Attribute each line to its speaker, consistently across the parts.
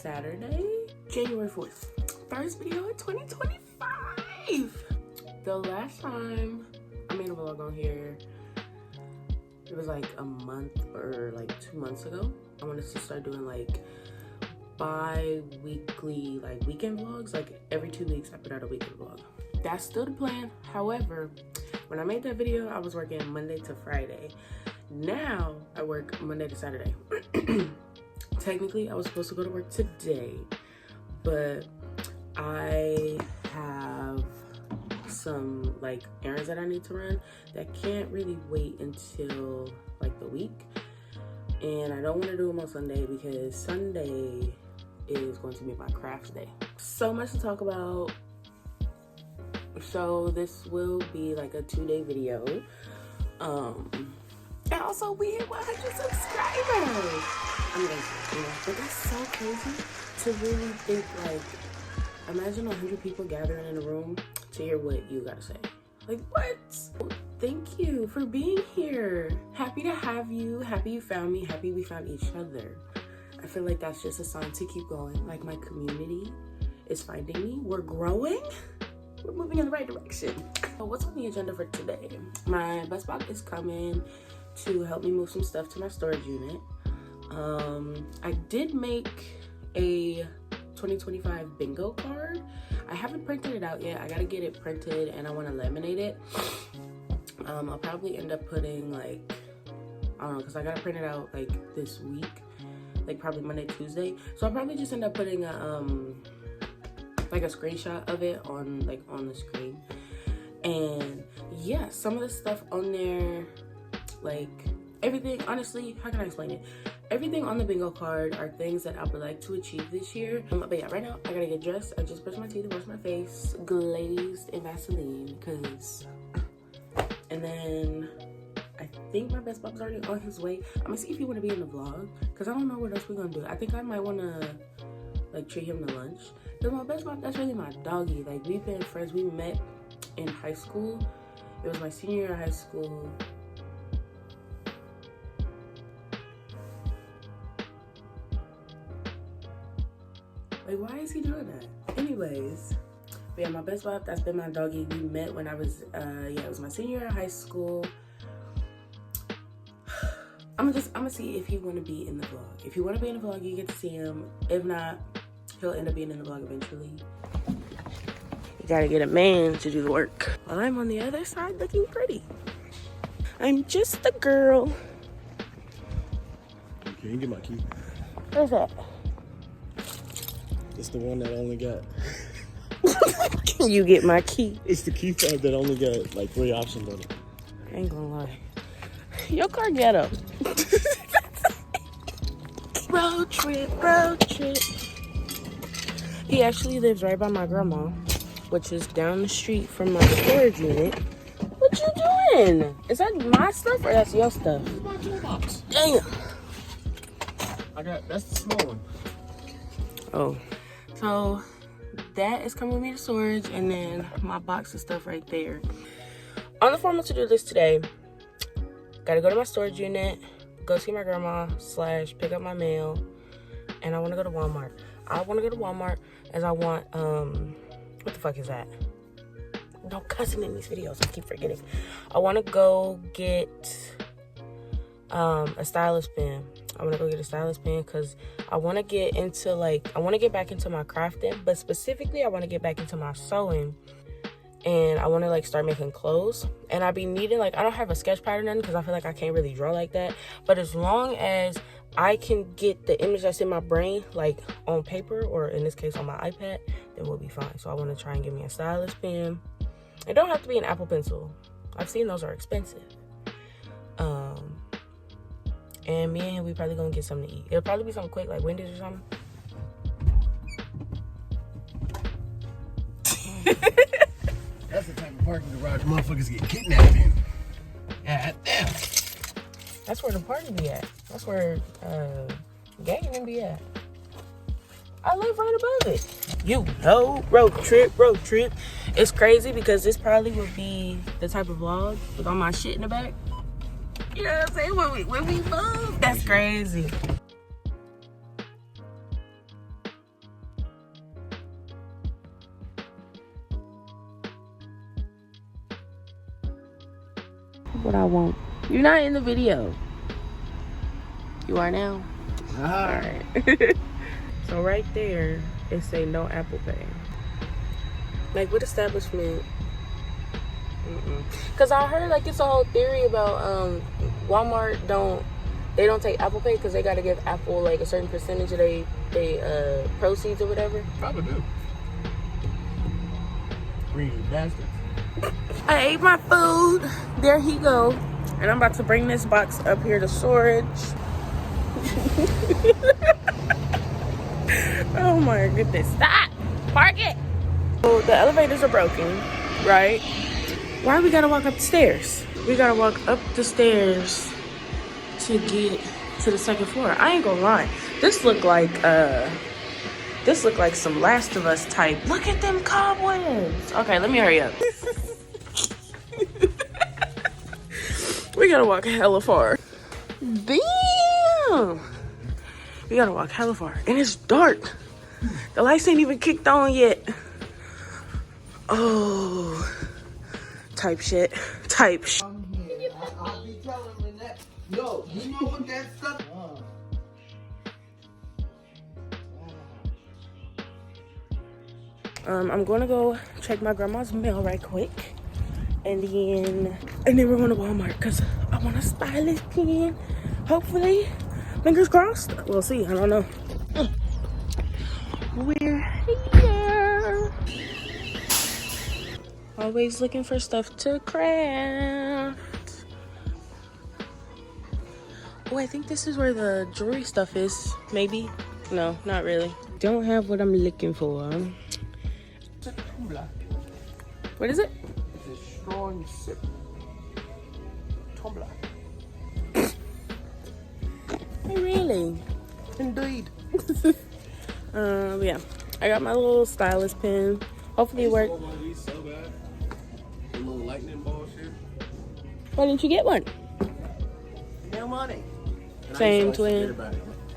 Speaker 1: Saturday, January 4th. First video in 2025. The last time I made a vlog on here, it was like a month or like 2 months ago. I wanted to start doing like bi-weekly like weekend vlogs. Like every 2 weeks I put out a weekend vlog. That's still the plan. However, when I made that video, I was working Monday to Friday. Now I work Monday to Saturday. Technically, I was supposed to go to work today, but I have some like errands that I need to run that can't really wait until like the week. And I don't want to do them on Sunday because Sunday is going to be my crafts day. So much to talk about. So this will be like a 2-day video. And also we hit 100 subscribers. I'm gonna, but that's so crazy to really think like, imagine 100 people gathering in a room to hear what you gotta say. Like what? Thank you for being here. Happy to have you. Happy you found me. Happy we found each other. I feel like that's just a sign to keep going. Like my community is finding me. We're growing. We're moving in the right direction. So what's on the agenda for today? My best bot is coming to help me move some stuff to my storage unit. I did make a 2025 bingo card. I haven't printed it out yet. I gotta get it printed and I want to laminate it. I'll probably end up putting like, I don't know, because I gotta print it out like this week, like probably Monday, Tuesday. So I'll probably just end up putting a like a screenshot of it on the screen. And yeah, some of the stuff on there, like everything, honestly, how can I explain it? Everything on the bingo card are things that I would like to achieve this year. But yeah, right now I gotta get dressed. I just brushed my teeth, washed my face, glazed in Vaseline, and then I think my best bob's already on his way. I'm gonna see if he wanna be in the vlog, cause I don't know what else we're gonna do. I think I might wanna like treat him to lunch. Cause my best bob, that's really my doggy. Like we've been friends. We met in high school. It was my senior year of high school. Like, why is he doing that? Anyways, but yeah, my best bop, that's been my doggy. We met when I was, it was my senior year of high school. I'm gonna see if he wanna be in the vlog. If you wanna be in the vlog, you get to see him. If not, he'll end up being in the vlog eventually. You gotta get a man to do the work. While I'm on the other side looking pretty. I'm just a girl.
Speaker 2: Can you get my key?
Speaker 1: Where's that?
Speaker 2: It's the one that only got...
Speaker 1: Can you get my key?
Speaker 2: It's the key fob that only got like 3 options on it.
Speaker 1: I ain't gonna lie. Your car ghetto. Road trip, road trip. He actually lives right by my grandma, which is down the street from my storage unit. What you doing? Is that my stuff or that's your stuff?
Speaker 2: It's my toolbox.
Speaker 1: Damn.
Speaker 2: That's the small one.
Speaker 1: Oh. So that is coming with me to storage, and then my box of stuff right there. On the formal to-do list today, gotta go to my storage unit, go see my grandma / pick up my mail, and I want to go to Walmart. I want to go to Walmart as I want, what the fuck is that? Don't cussing in these videos, I keep forgetting. I want to go get a stylus pen. I want to go get a stylus pen because I want to get into I want to get back into my crafting, but specifically I want to get back into my sewing. And I want to start making clothes. And I be needing I don't have a sketch pad or nothing because I feel like I can't really draw like that. But as long as I can get the image that's in my brain on paper, or in this case on my iPad, then we'll be fine. So I want to try and get me a stylus pen. It don't have to be an Apple Pencil. I've seen those are expensive. And me and him, we probably gonna get something to eat. It'll probably be something quick, like Wendy's or something.
Speaker 2: That's the type of parking garage motherfuckers get kidnapped in. Yeah, damn.
Speaker 1: That's where the party be at. That's where gang be at. I live right above it. You know, road trip. It's crazy because this probably would be the type of vlog with all my shit in the back. You know what I'm saying? When we move, that's crazy. what I want. You're not in the video. You are now? Alright. So right there, it say no Apple Pay. Like, what establishment? Because I heard, like, it's a whole theory about Walmart don't take Apple Pay because they got to give Apple, like, a certain percentage of they proceeds or whatever.
Speaker 2: Probably do. Greedy bastards.
Speaker 1: I ate my food. There he go. And I'm about to bring this box up here to storage. Oh my goodness. Stop! Park it! So the elevators are broken, right? Why we gotta walk up the stairs? We gotta walk up the stairs to get to the second floor. I ain't gonna lie. This look like some Last of Us type. Look at them cobwebs. Okay, let me hurry up. We gotta walk hella far. Damn! We gotta walk hella far. And it's dark. The lights ain't even kicked on yet. Oh. Type shit. Type shit.
Speaker 3: I'll be telling him that. Yo, you know what that stuff?
Speaker 1: I'm gonna go check my grandma's mail right quick. And then we're going to Walmart because I want a stylist pen. Hopefully. Fingers crossed. We'll see. I don't know. We're here. Always looking for stuff to craft. Oh, I think this is where the jewelry stuff is. Maybe. No, not really. Don't have what I'm looking for. What is it?
Speaker 3: It's a strong sip. Tumbler.
Speaker 1: Really?
Speaker 3: Indeed.
Speaker 1: Yeah. I got my little stylus pen. Hopefully it works.
Speaker 2: So bad. A little lightning ball shit.
Speaker 1: Why didn't you get one?
Speaker 3: No money.
Speaker 1: Same twin.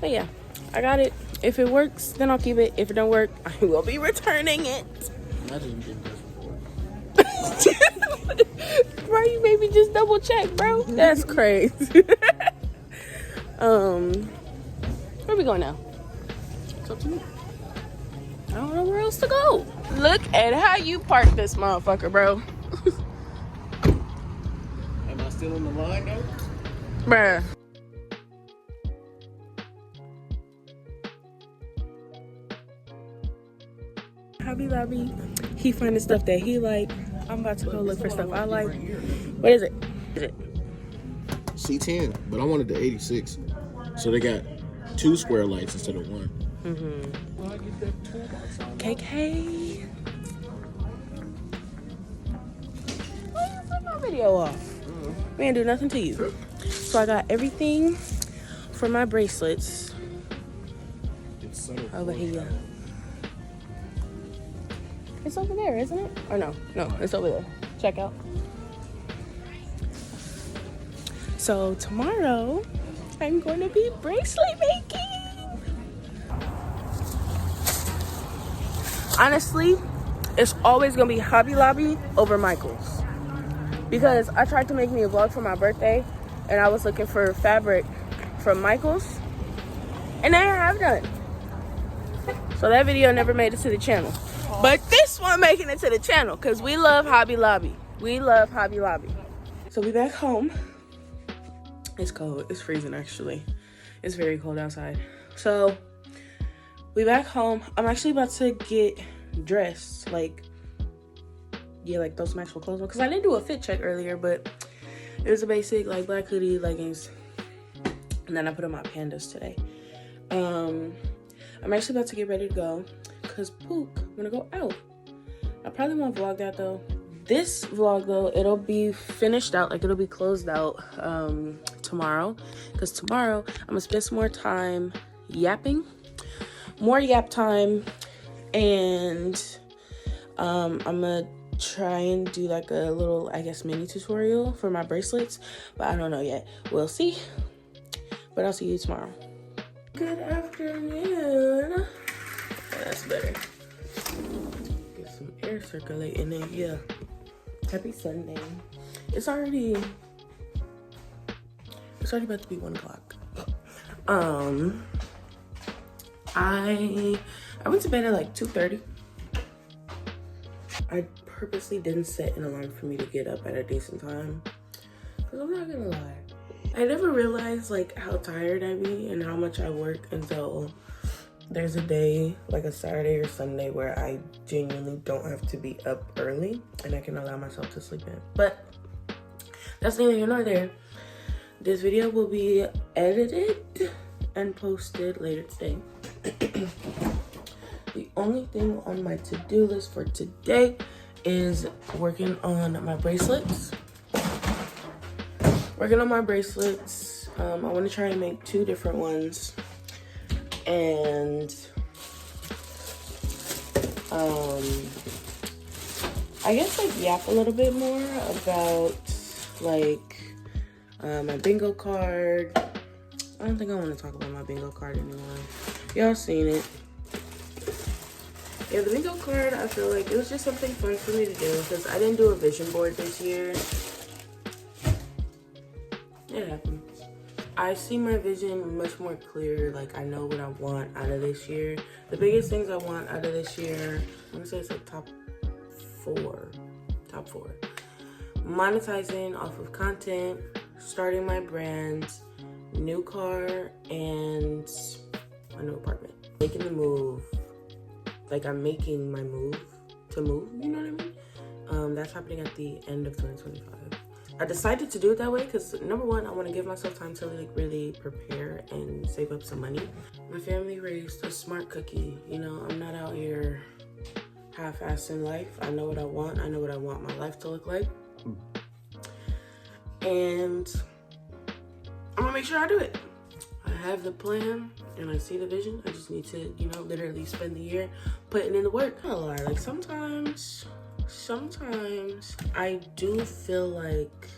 Speaker 1: But yeah, I got it. If it works, then I'll keep it. If it don't work, I will be returning it.
Speaker 2: Imagine you getting this before.
Speaker 1: Bro, you made me just double check, bro. That's crazy. Where we going now?
Speaker 2: It's up to you.
Speaker 1: I don't know where else to go. Look at how you park this motherfucker, bro.
Speaker 2: Am I still on the line though?
Speaker 1: Bruh. Hobby Lobby, he finding stuff that he like. I'm about to go look for stuff I like. What is it?
Speaker 2: C10, but I wanted the 86. So they got 2 square lights instead of 1.
Speaker 1: KK. Why you put my video off? We didn't do nothing to you. So I got everything for my bracelets
Speaker 2: It's
Speaker 1: over here. It's over there, isn't it? Or no, it's over there. Check out. So tomorrow, I'm going to be bracelet making. Honestly, it's always going to be Hobby Lobby over Michael's. Because I tried to make me a vlog for my birthday, and I was looking for fabric from Michael's, and they have none. So that video never made it to the channel. But this one making it to the channel, because we love Hobby Lobby. We love Hobby Lobby. So we back home. It's cold. It's freezing, actually. It's very cold outside. So we back home. I'm actually about to get dressed. Like those some actual clothes on. Because I didn't do a fit check earlier, but it was a basic, like, black hoodie, leggings. And then I put on my pandas today. I'm actually about to get ready to go. Because, I'm going to go out. I probably won't vlog that, though. This vlog, though, it'll be finished out. Like, it'll be closed out tomorrow. Because tomorrow, I'm going to spend some more time yapping. More yap time. And I'm going to try and do, like, a little, I guess, mini tutorial for my bracelets. But I don't know yet. We'll see. But I'll see you tomorrow. Good afternoon. Oh, that's better. Get some air circulating in here. Happy Sunday. It's already It's already about to be 1 o'clock. I went to bed at like 2:30. I purposely didn't set an alarm for me to get up at a decent time. Cause I'm not gonna lie, I never realized like how tired I be and how much I work until there's a day, like a Saturday or Sunday, where I genuinely don't have to be up early and I can allow myself to sleep in. But that's neither here nor there. This video will be edited and posted later today. The only thing on my to-do list for today is working on my bracelets. I want to try and make 2 different ones. And I guess like yap a little bit more about like my bingo card. I don't think I want to talk about my bingo card anymore. Y'all seen it. Yeah, the bingo card, I feel like it was just something fun for me to do because I didn't do a vision board this year. It happens. I see my vision much more clear. Like, I know what I want out of this year. The biggest things I want out of this year, I'm gonna say it's like top four. Monetizing off of content, starting my brand, new car, and a new apartment. Making the move. Like, I'm making my move to move, you know what I mean? That's happening at the end of 2025. I decided to do it that way because number one, I want to give myself time to like really prepare and save up some money. My family raised a smart cookie. You know, I'm not out here half-assing life. I know what I want. I know what I want my life to look like. And I'm gonna make sure I do it. I have the plan and I see the vision. I just need to, you know, literally spend the year putting in the work. I don't lie, like sometimes I do feel like,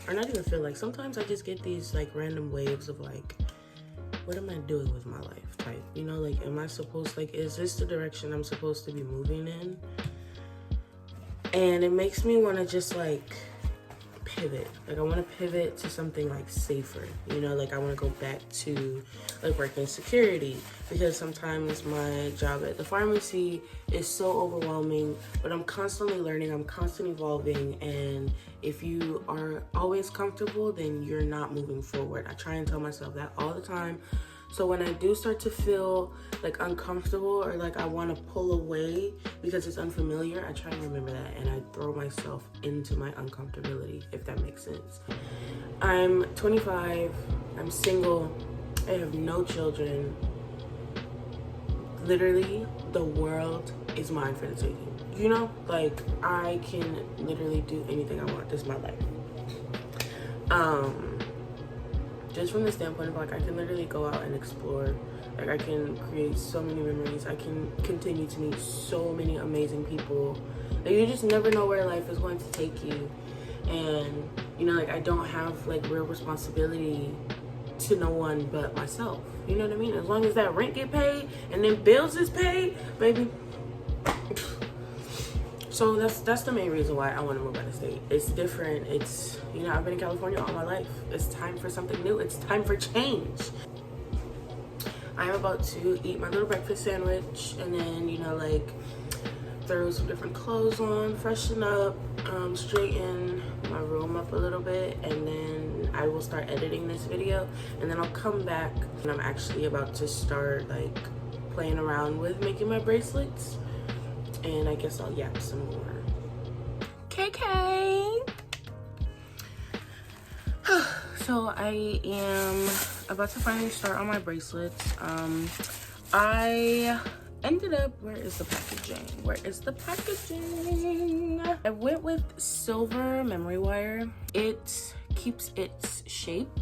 Speaker 1: or not even feel like, sometimes I just get these like random waves of like, what am I doing with my life type, you know, like, am I supposed, like, is this the direction I'm supposed to be moving in? And it makes me want to just like pivot. Like, I want to pivot to something like safer, you know, like I want to go back to like working security because sometimes my job at the pharmacy is so overwhelming, but I'm constantly learning, I'm constantly evolving, and if you are always comfortable, then you're not moving forward. I try and tell myself that all the time. So when I do start to feel like uncomfortable or like I want to pull away because it's unfamiliar, I try and remember that and I throw myself into my uncomfortability, if that makes sense. I'm 25, I'm single, I have no children. Literally, the world is mine for the taking. You know, like I can literally do anything I want. This is my life. Just from the standpoint of like I can literally go out and explore. Like I can create so many memories. I can continue to meet so many amazing people. Like you just never know where life is going to take you. And you know, like I don't have like real responsibility to no one but myself. You know what I mean? As long as that rent get paid and then bills is paid, baby. So that's the main reason why I want to move out of state. It's different. It's, you know, I've been in California all my life. It's time for something new. It's time for change. I'm about to eat my little breakfast sandwich and then, you know, like throw some different clothes on, freshen up, straighten my room up a little bit, and then I will start editing this video, and then I'll come back and I'm actually about to start like playing around with making my bracelets. And I guess I'll yap some more. KK! So I am about to finally start on my bracelets. I ended up, where is the packaging? I went with silver memory wire. It keeps its shape.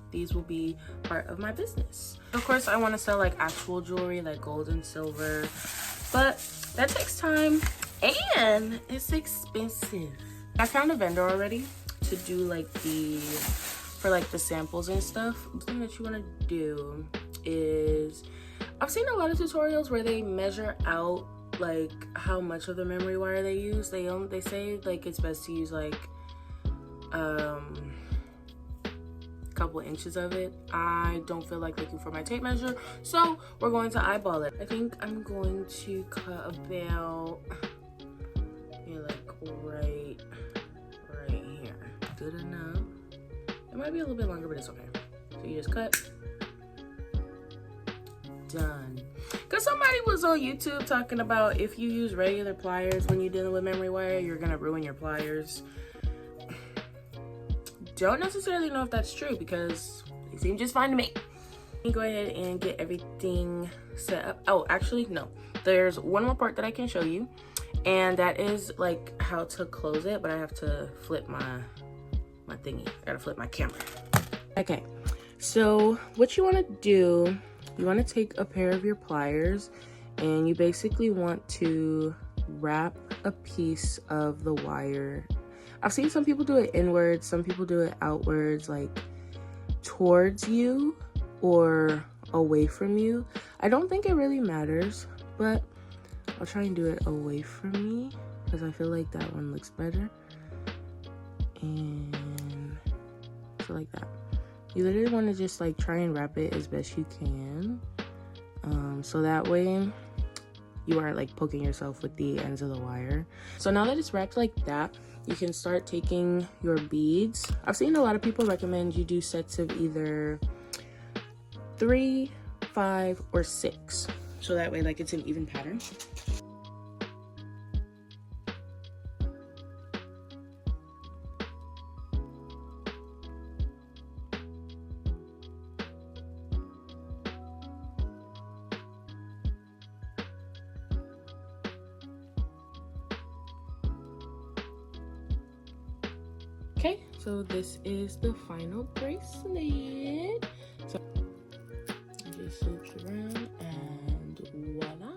Speaker 1: These will be part of my business. Of course, I want to sell like actual jewelry, like gold and silver, but that takes time and it's expensive. I found a vendor already to do like the samples and stuff. The thing that you want to do is, I've seen a lot of tutorials where they measure out like how much of the memory wire they use. They say like it's best to use like couple inches of it. I don't feel like looking for my tape measure, so we're going to eyeball it. I think I'm going to cut about, yeah, like right here. Good enough. It might be a little bit longer, but it's okay. So you just cut. Done. Because somebody was on YouTube talking about if you use regular pliers when you're dealing with memory wire, you're gonna ruin your pliers. Don't necessarily know if that's true because they seem just fine to me. Let me go ahead and get everything set up. Oh, actually, no. There's one more part that I can show you, and that is like how to close it, but I have to flip my thingy. I gotta flip my camera. Okay, so what you want to do, you want to take a pair of your pliers and you basically want to wrap a piece of the wire. I've seen some people do it inwards, some people do it outwards, like towards you or away from you. I don't think it really matters, but I'll try and do it away from me because I feel like that one looks better. And so like that. You literally want to just like try and wrap it as best you can, so that way you are like poking yourself with the ends of the wire. So now that it's wrapped like that, you can start taking your beads. I've seen a lot of people recommend you do sets of either 3, 5, or 6, so that way like it's an even pattern. Okay, so this is the final bracelet. So it just loops around and voila.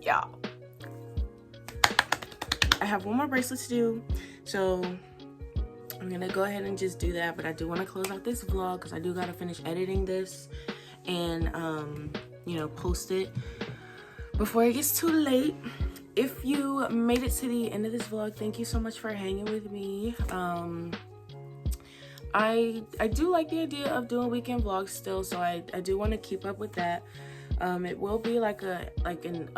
Speaker 1: Yeah. I have one more bracelet to do, so I'm gonna go ahead and just do that. But I do want to close out this vlog because I do gotta finish editing this and you know, post it before it gets too late. If you made it to the end of this vlog, thank you so much for hanging with me. I do like the idea of doing weekend vlogs still, so I do want to keep up with that. It will be like a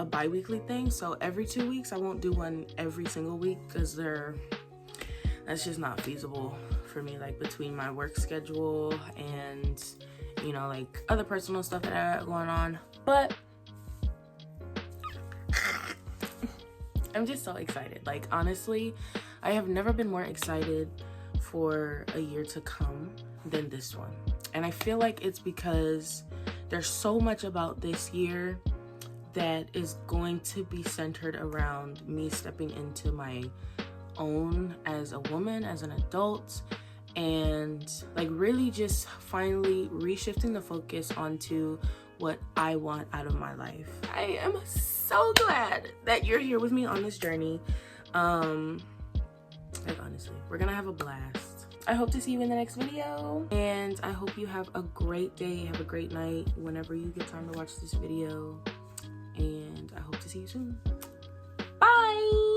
Speaker 1: bi-weekly thing, so every 2 weeks. I won't do one every single week because that's just not feasible for me, like between my work schedule and, you know, like other personal stuff that I got going on. But I'm just so excited. Like, honestly, I have never been more excited for a year to come than this one. And I feel like it's because there's so much about this year that is going to be centered around me stepping into my own as a woman, as an adult, and like really just finally reshifting the focus onto what I want out of my life. I am so glad that you're here with me on this journey. Like, honestly, we're gonna have a blast. I hope to see you in the next video, and I hope you have a great day, have a great night whenever you get time to watch this video, and I hope to see you soon. Bye.